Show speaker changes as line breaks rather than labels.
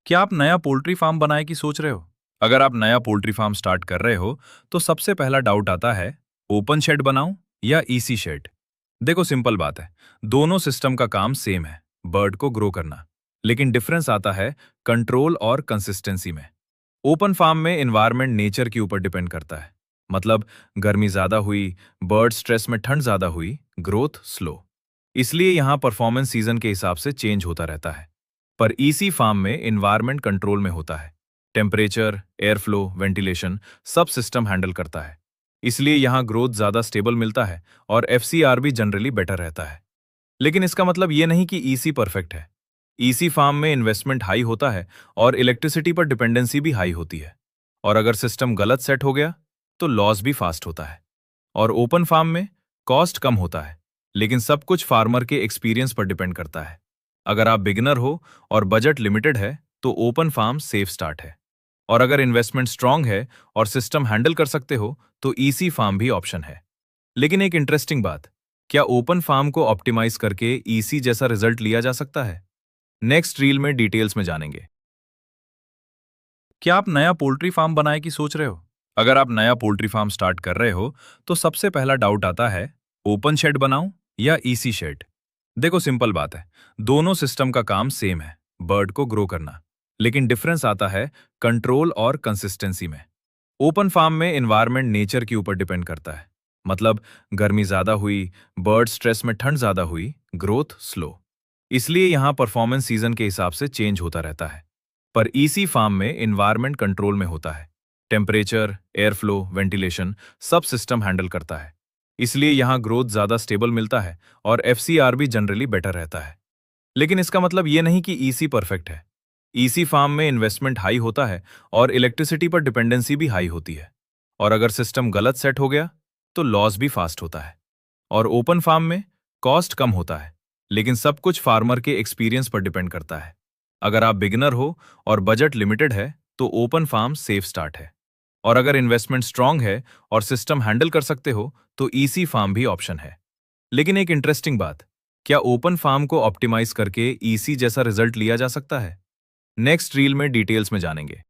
क्या आप नया पोल्ट्री फार्म बनाए की सोच रहे हो? अगर आप नया पोल्ट्री फार्म स्टार्ट कर रहे हो, तो सबसे पहला डाउट आता है, ओपन शेड बनाऊं या ईसी शेड? देखो सिंपल बात है, दोनों सिस्टम का काम सेम है, बर्ड को ग्रो करना। लेकिन डिफरेंस आता है कंट्रोल और कंसिस्टेंसी में। ओपन फार्म में एनवायरनमेंट नेचर के ऊपर डिपेंड करता है। मतलब गर्मी ज्यादा हुई, बर्ड स्ट्रेस में ठंड ज्यादा हुई, ग्रोथ स्लो। इसलिए यहाँ परफॉर्मेंस सीजन के हिसाब से चेंज होता रहता है। पर ईसी फार्म में एनवायरनमेंट कंट्रोल में होता है। टेम्परेचर, एयर फ्लो, वेंटिलेशन सब सिस्टम हैंडल करता है। इसलिए यहाँ ग्रोथ ज्यादा स्टेबल मिलता है और एफसीआर भी जनरली बेटर रहता है। लेकिन इसका मतलब ये नहीं कि ईसी परफेक्ट है। ईसी फार्म में इन्वेस्टमेंट हाई होता है और इलेक्ट्रिसिटी पर डिपेंडेंसी भी हाई होती है। और अगर सिस्टम गलत सेट हो गया तो लॉस भी फास्ट होता है। और ओपन फार्म में कॉस्ट कम होता है, लेकिन सब कुछ फार्मर के एक्सपीरियंस पर डिपेंड करता है। अगर आप बिगिनर हो और बजट लिमिटेड है तो ओपन फार्म सेफ स्टार्ट है। और अगर इन्वेस्टमेंट स्ट्रांग है और सिस्टम हैंडल कर सकते हो तो ईसी फार्म भी ऑप्शन है। लेकिन एक इंटरेस्टिंग बात, क्या ओपन फार्म को ऑप्टिमाइज करके ईसी जैसा रिजल्ट लिया जा सकता है? नेक्स्ट रील में डिटेल्स में जानेंगे। क्या आप नया पोल्ट्री फार्म बनाए की सोच रहे हो? अगर आप नया पोल्ट्री फार्म स्टार्ट कर रहे हो, तो सबसे पहला डाउट आता है, ओपन शेड बनाऊं या ईसी शेड? देखो सिंपल बात है, दोनों सिस्टम का काम सेम है, बर्ड को ग्रो करना। लेकिन डिफरेंस आता है कंट्रोल और कंसिस्टेंसी में। ओपन फार्म में एनवायरनमेंट नेचर के ऊपर डिपेंड करता है। मतलब गर्मी ज्यादा हुई, बर्ड स्ट्रेस में ठंड ज्यादा हुई, ग्रोथ स्लो। इसलिए यहाँ परफॉर्मेंस सीजन के हिसाब से चेंज होता रहता है। पर ईसी फार्म में एनवायरनमेंट कंट्रोल में होता है। टेम्परेचर, एयर फ्लो, वेंटिलेशन सब सिस्टम हैंडल करता है। इसलिए यहाँ ग्रोथ ज्यादा स्टेबल मिलता है और एफसीआर भी जनरली बेटर रहता है। लेकिन इसका मतलब ये नहीं कि ईसी परफेक्ट है। ईसी फार्म में इन्वेस्टमेंट हाई होता है और इलेक्ट्रिसिटी पर डिपेंडेंसी भी हाई होती है। और अगर सिस्टम गलत सेट हो गया तो लॉस भी फास्ट होता है। और ओपन फार्म में कॉस्ट कम होता है, लेकिन सब कुछ फार्मर के एक्सपीरियंस पर डिपेंड करता है। अगर आप बिगिनर हो और बजट लिमिटेड है तो ओपन फार्म सेफ स्टार्ट है। और अगर इन्वेस्टमेंट स्ट्रांग है और सिस्टम हैंडल कर सकते हो तो ईसी फार्म भी ऑप्शन है। लेकिन एक इंटरेस्टिंग बात, क्या ओपन फार्म को ऑप्टिमाइज करके ईसी जैसा रिजल्ट लिया जा सकता है? नेक्स्ट रील में डिटेल्स में जानेंगे।